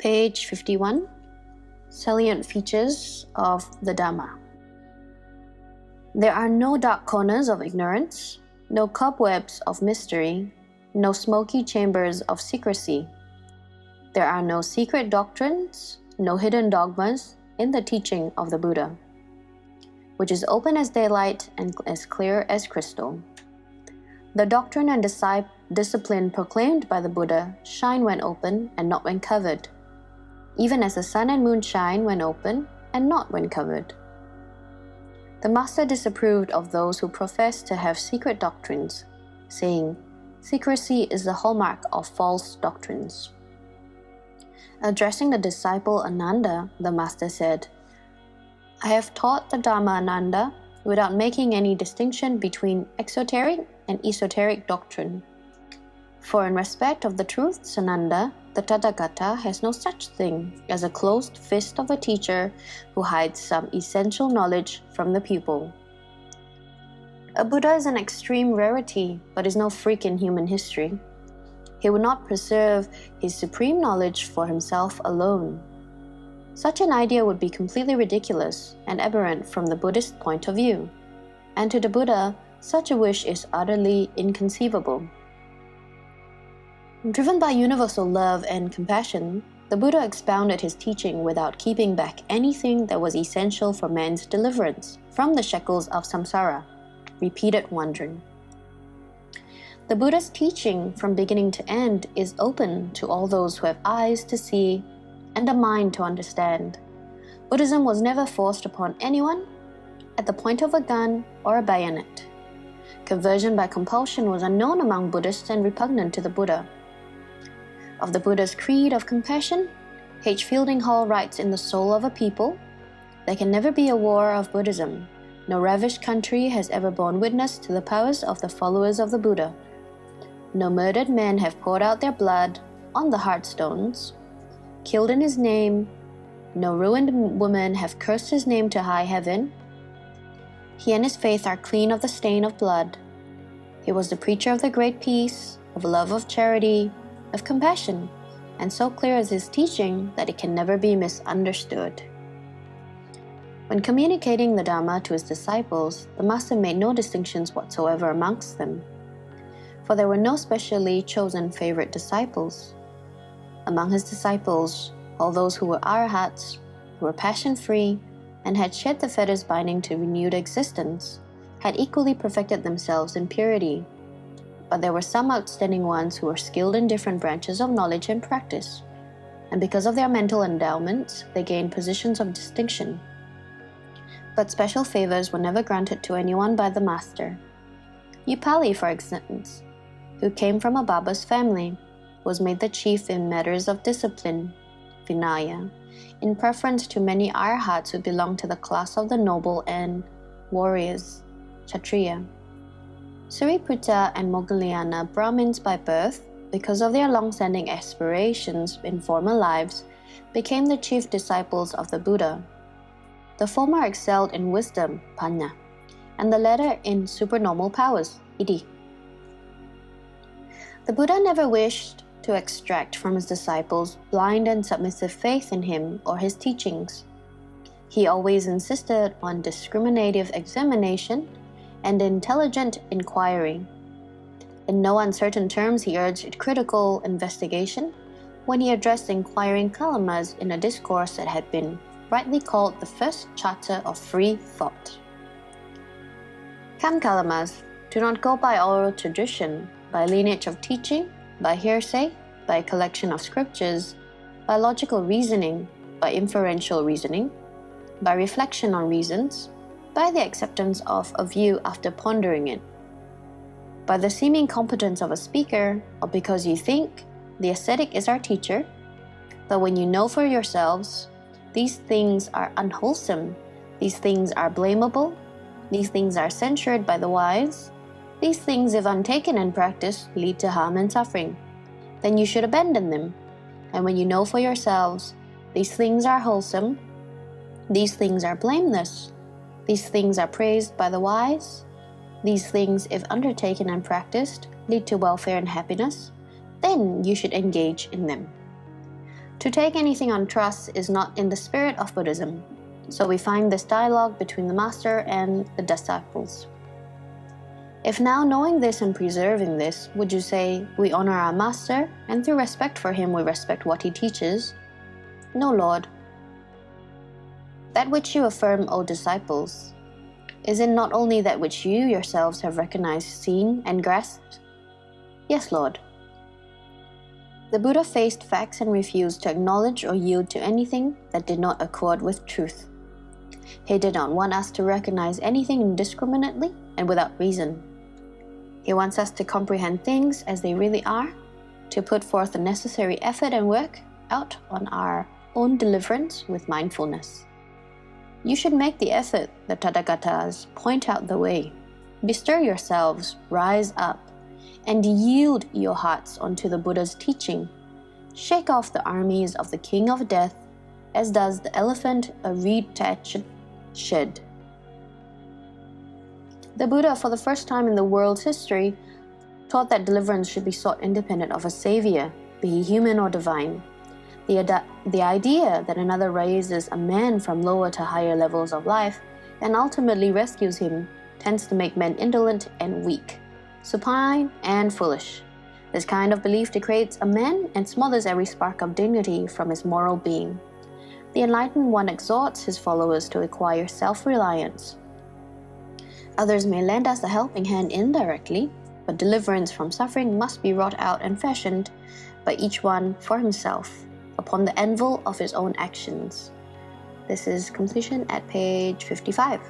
Page 51. Salient features of the Dhamma. There are no dark corners of ignorance, no cobwebs of mystery, no smoky chambers of secrecy. There are no secret doctrines, no hidden dogmas in the teaching of the Buddha, which is open as daylight and as clear as crystal. The doctrine and discipline proclaimed by the Buddha shine when open and not when covered, even as the sun and moon shine when open and not when covered. The Master disapproved of those who profess to have secret doctrines, saying, "Secrecy is the hallmark of false doctrines." Addressing the disciple Ananda, the Master said, "I have taught the Dhamma, Ananda, without making any distinction between exoteric and esoteric doctrine. For in respect of the truths, Ananda, the Tathagata has no such thing as a closed fist of a teacher who hides some essential knowledge from the pupil. A Buddha is an extreme rarity, but is no freak in human history. He would not preserve his supreme knowledge for himself alone. Such an idea would be completely ridiculous and aberrant from the Buddhist point of view, and to the Buddha, such a wish is utterly inconceivable." Driven by universal love and compassion, the Buddha expounded his teaching without keeping back anything that was essential for man's deliverance from the shackles of samsara, repeated wandering. The Buddha's teaching from beginning to end is open to all those who have eyes to see and a mind to understand. Buddhism was never forced upon anyone at the point of a gun or a bayonet. Conversion by compulsion was unknown among Buddhists and repugnant to the Buddha. Of the Buddha's creed of compassion, H. Fielding Hall writes in The Soul of a People, "There can never be a war of Buddhism. No ravished country has ever borne witness to the powers of the followers of the Buddha. No murdered men have poured out their blood on the hearthstones, killed in his name. No ruined women have cursed his name to high heaven. He and his faith are clean of the stain of blood. He was the preacher of the great peace, of love, of charity, of compassion, and so clear is his teaching that it can never be misunderstood." When communicating the Dhamma to his disciples, the Master made no distinctions whatsoever amongst them, for there were no specially chosen favorite disciples. Among his disciples, all those who were arhats, who were passion-free, and had shed the fetters binding to renewed existence, had equally perfected themselves in purity. But there were some outstanding ones who were skilled in different branches of knowledge and practice, and because of their mental endowments, they gained positions of distinction. But special favors were never granted to anyone by the Master. Upali, for instance, who came from a Baba's family, was made the chief in matters of discipline, Vinaya, in preference to many arhats who belonged to the class of the noble and warriors, Kshatriya. Sariputta and Moggallana, Brahmins by birth, because of their long-standing aspirations in former lives, became the chief disciples of the Buddha. The former excelled in wisdom, Panya, and the latter in supernormal powers, Iti. The Buddha never wished to extract from his disciples blind and submissive faith in him or his teachings. He always insisted on discriminative examination and intelligent inquiry. In no uncertain terms he urged critical investigation when he addressed inquiring Kalamas in a discourse that had been rightly called the first charter of free thought. "Come, Kalamas, do not go by oral tradition, by lineage of teaching, by hearsay, by collection of scriptures, by logical reasoning, by inferential reasoning, by reflection on reasons, by the acceptance of a view after pondering it, by the seeming competence of a speaker, or because you think the ascetic is our teacher, but when you know for yourselves, these things are unwholesome, these things are blamable, these things are censured by the wise, these things, if untaken and practiced, lead to harm and suffering, then you should abandon them. And when you know for yourselves, these things are wholesome, these things are blameless, these things are praised by the wise, these things, if undertaken and practiced, lead to welfare and happiness, then you should engage in them. To take anything on trust is not in the spirit of Buddhism, so we find this dialogue between the master and the disciples. If now knowing this and preserving this, would you say, we honor our master, and through respect for him we respect what he teaches? No, Lord. That which you affirm, O disciples, is it not only that which you yourselves have recognized, seen, and grasped? Yes, Lord. The Buddha faced facts and refused to acknowledge or yield to anything that did not accord with truth. He did not want us to recognize anything indiscriminately and without reason. He wants us to comprehend things as they really are, to put forth the necessary effort and work out on our own deliverance with mindfulness. You should make the effort, the Tathagatas point out the way. Bestir yourselves, rise up, and yield your hearts unto the Buddha's teaching. Shake off the armies of the king of death, as does the elephant a reed-thatched shed. The Buddha, for the first time in the world's history, taught that deliverance should be sought independent of a savior, be he human or divine. The idea that another raises a man from lower to higher levels of life and ultimately rescues him tends to make men indolent and weak, supine and foolish. This kind of belief degrades a man and smothers every spark of dignity from his moral being. The enlightened one exhorts his followers to acquire self-reliance. Others may lend us a helping hand indirectly, but deliverance from suffering must be wrought out and fashioned by each one for himself, upon the anvil of his own actions. This is completion at page 55.